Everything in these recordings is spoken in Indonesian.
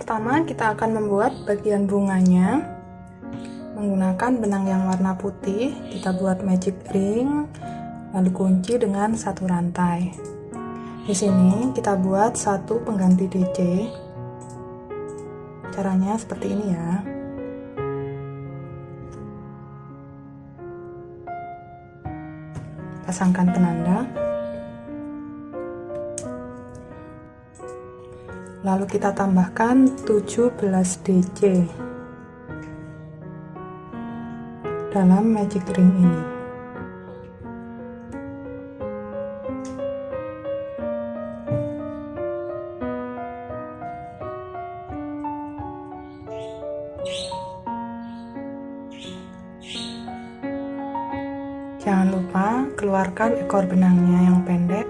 pertama kita akan membuat bagian bunganya menggunakan benang yang warna putih. Kita buat magic ring, lalu kunci dengan satu rantai. Di sini kita buat satu pengganti DC. Caranya seperti ini ya. Pasangkan penanda. Lalu kita tambahkan 17 DC dalam magic ring ini. Jangan lupa keluarkan ekor benangnya yang pendek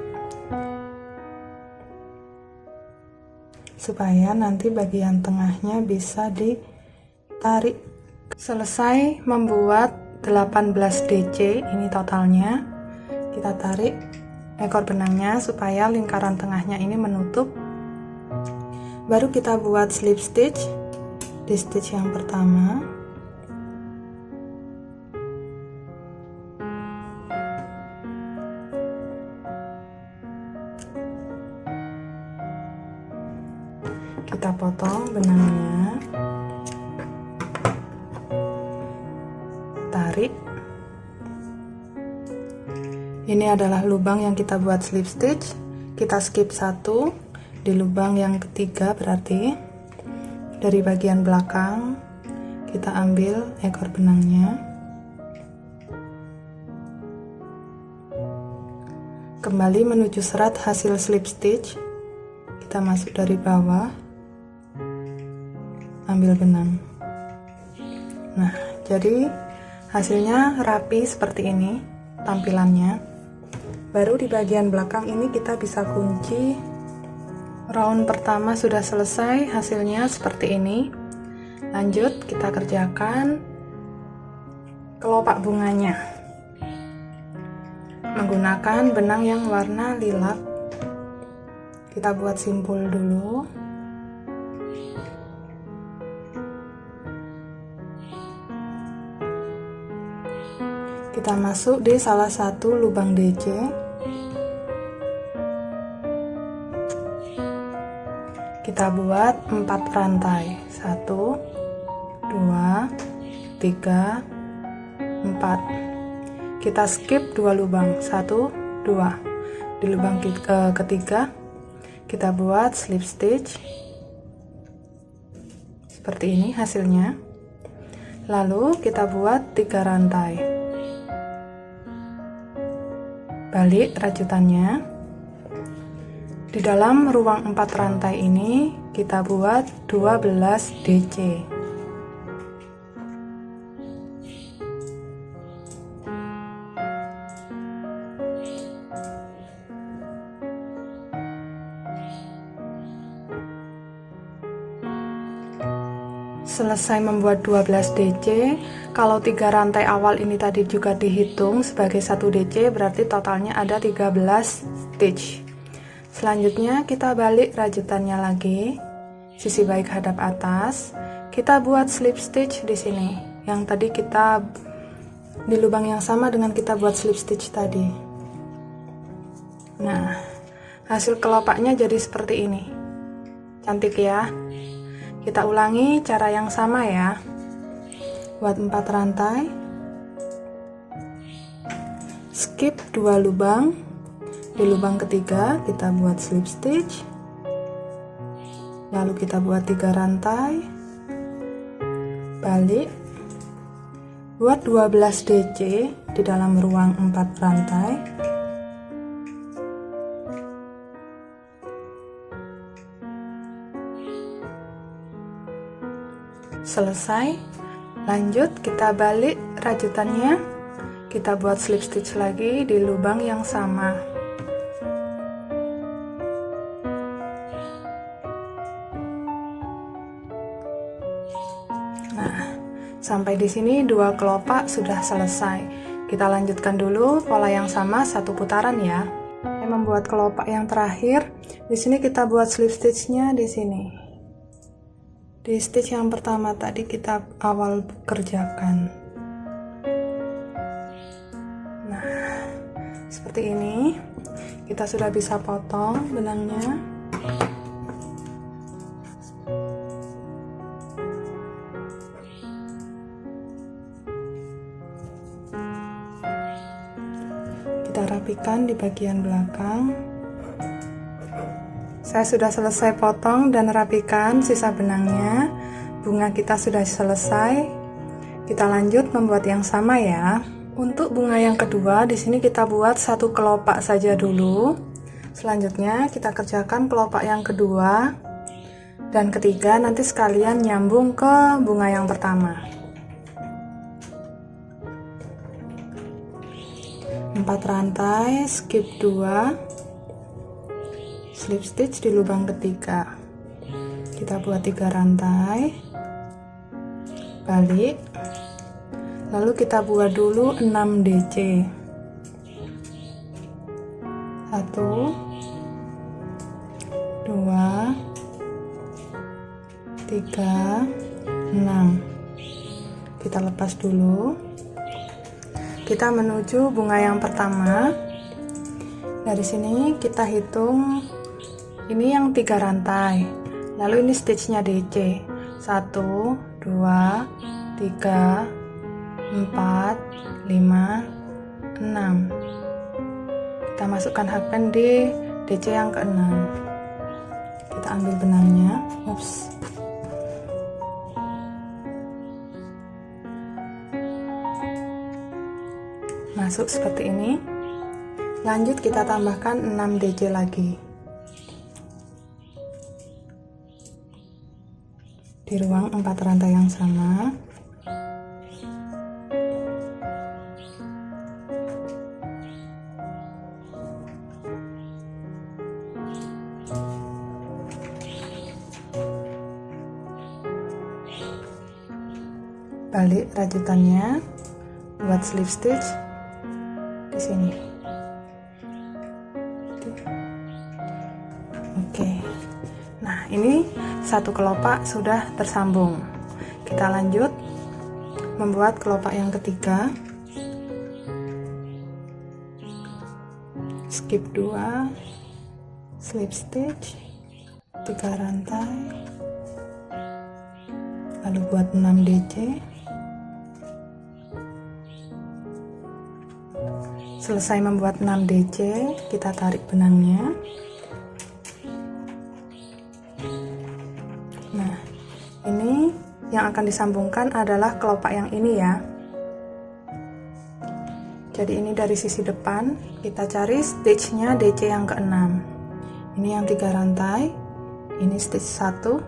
supaya nanti bagian tengahnya bisa ditarik. Selesai membuat 18 DC, ini totalnya. Kita tarik ekor benangnya supaya lingkaran tengahnya ini menutup. Baru kita buat slip stitch di stitch yang pertama. Kita potong benangnya, tarik. Ini adalah lubang yang kita buat slip stitch. Kita skip satu di lubang yang ketiga, berarti dari bagian belakang kita ambil ekor benangnya, kembali menuju serat hasil slip stitch. Kita masuk dari bawah, ambil benang. Nah, jadi hasilnya rapi seperti ini tampilannya. Baru di bagian belakang ini kita bisa kunci. Round pertama sudah selesai, hasilnya seperti ini. Lanjut kita kerjakan kelopak bunganya menggunakan benang yang warna lilac. Kita buat simpul dulu. Kita masuk di salah satu lubang DC. Kita buat 4 rantai. 1 2 3 4. Kita skip 2 lubang. 1 2. Di lubang ketiga kita buat slip stitch seperti ini hasilnya. Lalu kita buat 3 rantai. Balik rajutannya. Di dalam ruang 4 rantai ini kita buat 12 DC. Selesai membuat 12 DC. Kalau 3 rantai awal ini tadi juga dihitung sebagai 1 DC, berarti totalnya ada 13 stitch. Selanjutnya kita balik rajutannya lagi, sisi baik hadap atas. Kita buat slip stitch di sini. Yang tadi kita di lubang yang sama dengan kita buat slip stitch tadi. Nah, hasil kelopaknya jadi seperti ini. Cantik ya. Kita ulangi cara yang sama ya. Buat 4 rantai, skip 2 lubang. Di lubang ketiga kita buat slip stitch, lalu kita buat 3 rantai, balik, buat 12 DC di dalam ruang 4 rantai. Selesai. Lanjut kita balik rajutannya, kita buat slip stitch lagi di lubang yang sama. Nah, sampai di sini 2 kelopak sudah selesai. Kita lanjutkan dulu pola yang sama 1 putaran ya. Membuat kelopak yang terakhir, di sini kita buat slip stitchnya di sini. di stitch yang pertama tadi kita awal kerjakan. Nah, seperti ini kita sudah bisa potong benangnya. Kita rapikan di bagian belakang. Saya sudah selesai potong dan rapikan sisa benangnya. Bunga kita sudah selesai. Kita lanjut membuat yang sama ya. Untuk bunga yang kedua, di sini kita buat satu kelopak saja dulu. Selanjutnya kita kerjakan kelopak yang kedua dan ketiga, nanti sekalian nyambung ke bunga yang pertama. 4 rantai, skip 2. Slip stitch di lubang ketiga. Kita buat 3 rantai, balik, lalu kita buat dulu 6 DC. 1 2 3 6. Kita lepas dulu. Kita menuju bunga yang pertama. Dari sini kita hitung. Ini yang 3 rantai, lalu ini stitchnya DC. 1 2 3 4 5 6. Kita masukkan hakpen di DC yang ke-6. Kita ambil benangnya. Ups. Masuk seperti ini. Lanjut kita tambahkan 6 DC lagi di ruang 4 rantai yang sama. Balik rajutannya, buat slip stitch di sini. Oke. Nah, ini satu kelopak sudah tersambung. Kita lanjut membuat kelopak yang ketiga. Skip 2, slip stitch, 3 rantai, lalu buat 6 DC. Selesai membuat 6 DC, kita tarik benangnya. Nah, ini yang akan disambungkan adalah kelopak yang ini ya. Jadi ini dari sisi depan, kita cari stitchnya DC yang ke-6. Ini yang 3 rantai, ini stitch 1,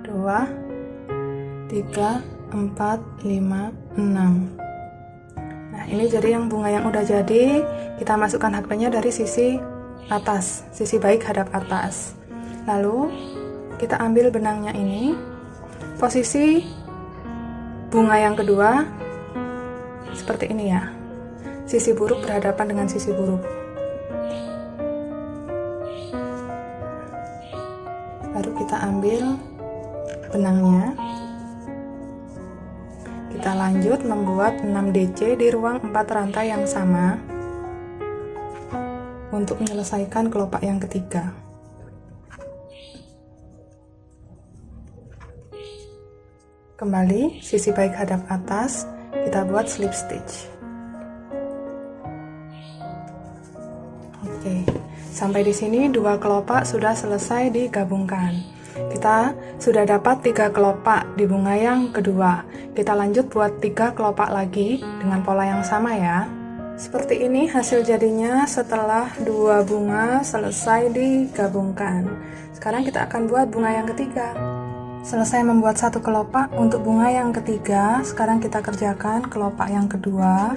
2, 3, 4, 5, 6. Nah, ini jadi yang bunga yang udah jadi, kita masukkan hakpennya dari sisi atas, sisi baik hadap atas. Lalu kita ambil benangnya ini, posisi bunga yang kedua seperti ini ya, sisi buruk berhadapan dengan sisi buruk. Baru kita ambil benangnya, kita lanjut membuat 6 DC di ruang 4 rantai yang sama untuk menyelesaikan kelopak yang ketiga. Kembali sisi baik hadap atas, kita buat slip stitch. Oke, sampai di sini 2 kelopak sudah selesai digabungkan. Kita sudah dapat 3 kelopak di bunga yang kedua. Kita lanjut buat 3 kelopak lagi dengan pola yang sama ya. Seperti ini hasil jadinya setelah 2 bunga selesai digabungkan. Sekarang kita akan buat bunga yang ketiga. Selesai membuat 1 kelopak untuk bunga yang ketiga, sekarang kita kerjakan kelopak yang kedua.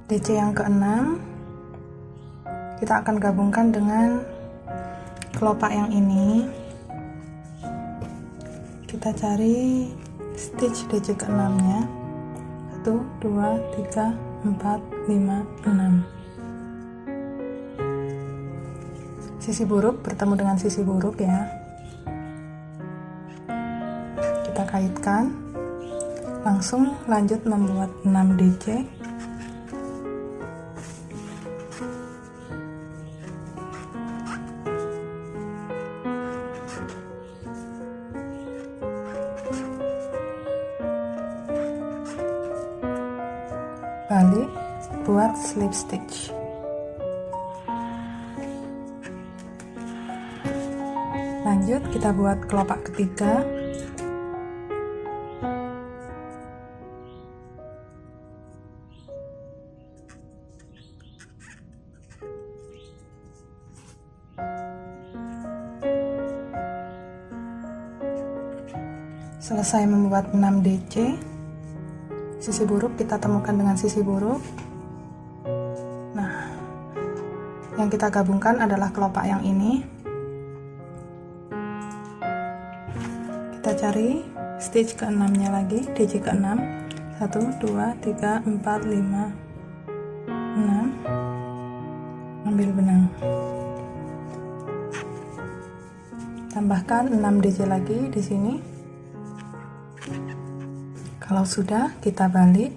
DC yang ke-6, kita akan gabungkan dengan kelopak yang ini. Kita cari stitch DC ke-6 nya. 1 2 3 4 5 6. Sisi buruk bertemu dengan sisi buruk ya. Kita kaitkan, langsung lanjut membuat 6 DC. Balik, buat slip stitch. Lanjut kita buat kelopak ketiga. Selesai membuat 6 DC. Sisi buruk kita temukan dengan sisi buruk. Nah, yang kita gabungkan adalah kelopak yang ini. Kita cari stitch ke-6 nya lagi, DC ke-6. 1 2 3 4 5 6. Ambil benang, tambahkan 6 DC lagi di sini. Kalau sudah, kita balik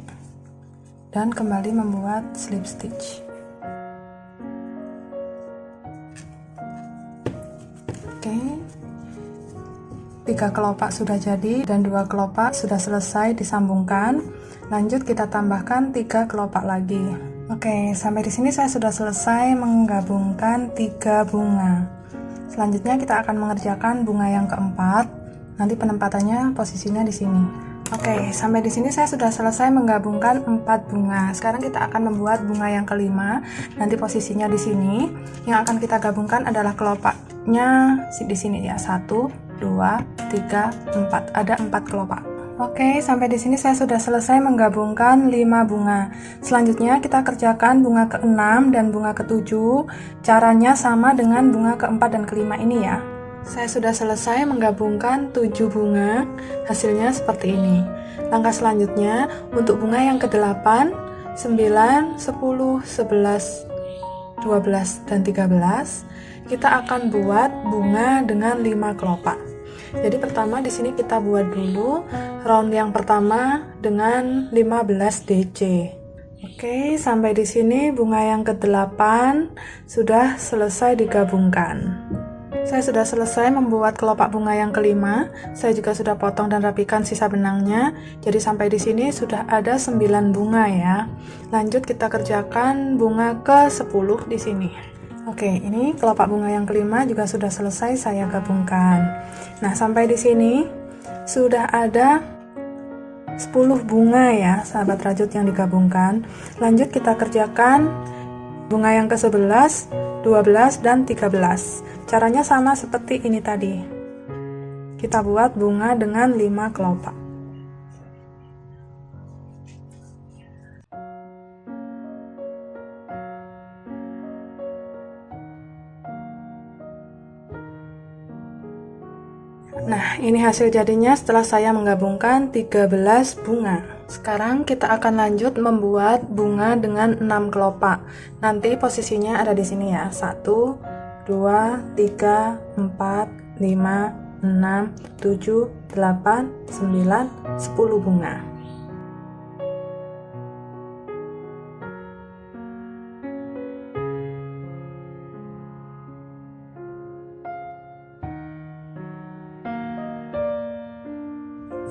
dan kembali membuat slip stitch. Oke, 3 kelopak sudah jadi dan 2 kelopak sudah selesai disambungkan. Lanjut kita tambahkan 3 kelopak lagi. Oke, sampai di sini saya sudah selesai menggabungkan 3 bunga. Selanjutnya kita akan mengerjakan bunga yang keempat. Nanti penempatannya posisinya di sini. Oke, sampai di sini saya sudah selesai menggabungkan 4 bunga. Sekarang kita akan membuat bunga yang kelima. Nanti posisinya di sini. Yang akan kita gabungkan adalah kelopaknya di sini ya. 1 2 3 4. Ada 4 kelopak. Oke, sampai di sini saya sudah selesai menggabungkan 5 bunga. Selanjutnya kita kerjakan bunga ke-6 dan bunga ke-7. Caranya sama dengan bunga ke-4 dan ke-5 ini ya. Saya sudah selesai menggabungkan 7 bunga, hasilnya seperti ini. Langkah selanjutnya, untuk bunga yang ke-8, 9, 10, 11, 12, dan 13, kita akan buat bunga dengan 5 kelopak. Jadi pertama di sini kita buat dulu round yang pertama dengan 15 DC. Oke, sampai di sini bunga yang ke-8 sudah selesai digabungkan. Saya sudah selesai membuat kelopak bunga yang kelima. Saya juga sudah potong dan rapikan sisa benangnya. Jadi sampai di sini sudah ada 9 bunga ya. Lanjut kita kerjakan bunga ke-10 di sini. Oke, ini kelopak bunga yang kelima juga sudah selesai saya gabungkan. Nah, sampai di sini sudah ada 10 bunga ya, sahabat rajut yang digabungkan. Lanjut kita kerjakan bunga yang ke-11, 12, dan 13. Caranya sama seperti ini tadi. Kita buat bunga dengan 5 kelopak. Nah, ini hasil jadinya setelah saya menggabungkan 13 bunga. Sekarang kita akan lanjut membuat bunga dengan 6 kelopak. Nanti posisinya ada di sini ya. 1 2 3 4 5 6 7 8 9 10 bunga.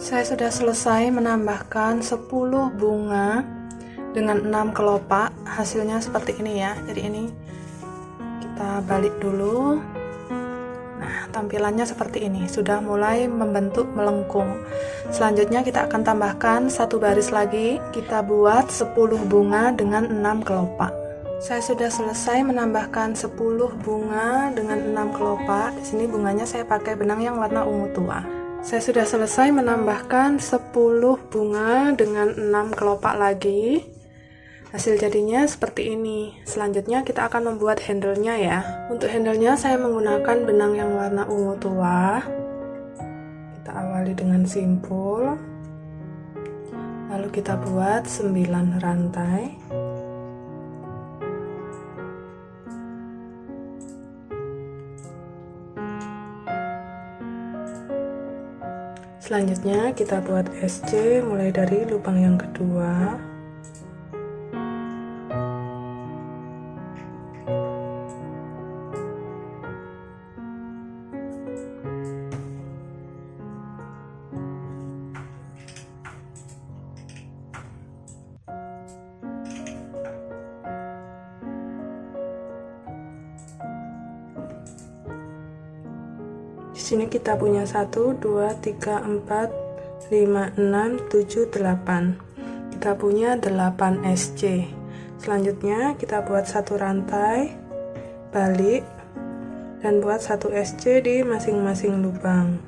Saya sudah selesai menambahkan 10 bunga dengan 6 kelopak. Hasilnya seperti ini ya. Jadi ini kita balik dulu. Nah, tampilannya seperti ini. Sudah mulai membentuk melengkung. Selanjutnya kita akan tambahkan 1 baris lagi. Kita buat 10 bunga dengan 6 kelopak. Saya sudah selesai menambahkan 10 bunga dengan 6 kelopak. Di sini bunganya saya pakai benang yang warna ungu tua. Saya sudah selesai menambahkan 10 bunga dengan 6 kelopak lagi. Hasil jadinya seperti ini. Selanjutnya kita akan membuat handle-nya ya. Untuk handle-nya saya menggunakan benang yang warna ungu tua. Kita awali dengan simpul. Lalu kita buat 9 rantai. Selanjutnya kita buat SC mulai dari lubang yang kedua. Di sini kita punya 1, 2, 3, 4, 5, 6, 7, 8. Kita punya 8 SC. Selanjutnya kita buat satu rantai, balik, dan buat satu SC di masing-masing lubang.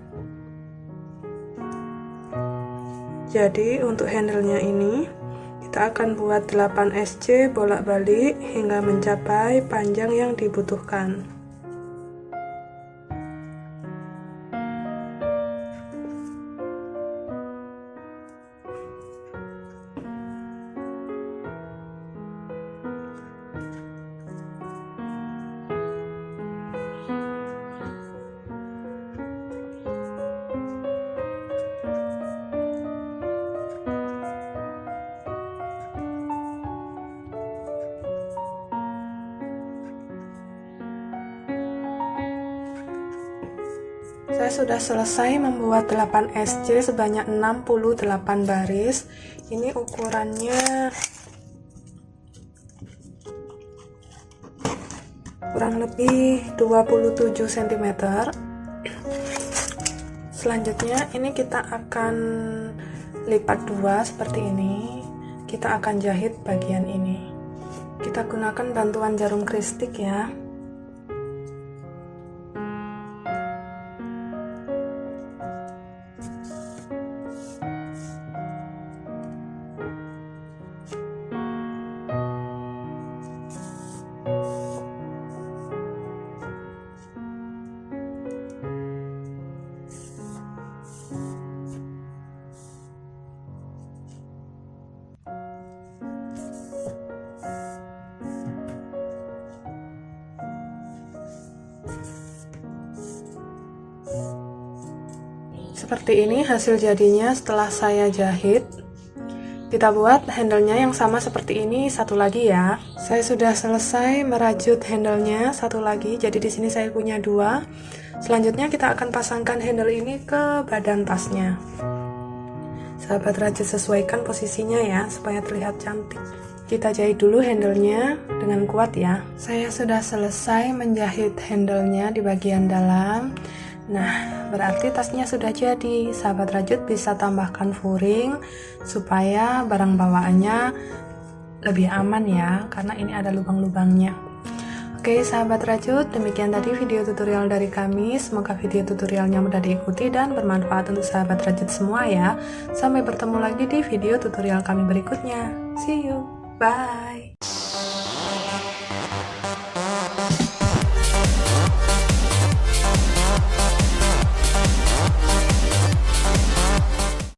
Jadi untuk handle-nya ini kita akan buat 8 SC bolak-balik hingga mencapai panjang yang dibutuhkan. Saya sudah selesai membuat 8 SC sebanyak 68 baris. Ini ukurannya kurang lebih 27 cm. Selanjutnya ini kita akan lipat dua seperti ini. Kita akan jahit bagian ini. Kita gunakan bantuan jarum kristik ya. Seperti ini hasil jadinya setelah saya jahit. Kita buat handle-nya yang sama seperti ini satu lagi ya. Saya sudah selesai merajut handle-nya satu lagi. Jadi di sini saya punya dua. Selanjutnya kita akan pasangkan handle ini ke badan tasnya. Sahabat rajut, sesuaikan posisinya ya supaya terlihat cantik. Kita jahit dulu handle-nya dengan kuat ya. Saya sudah selesai menjahit handle-nya di bagian dalam. Nah, berarti tasnya sudah jadi. Sahabat rajut bisa tambahkan furing supaya barang bawaannya lebih aman ya, karena ini ada lubang-lubangnya. Oke sahabat rajut, demikian tadi video tutorial dari kami. Semoga video tutorialnya mudah diikuti dan bermanfaat untuk sahabat rajut semua ya. Sampai bertemu lagi di video tutorial kami berikutnya. See you, bye.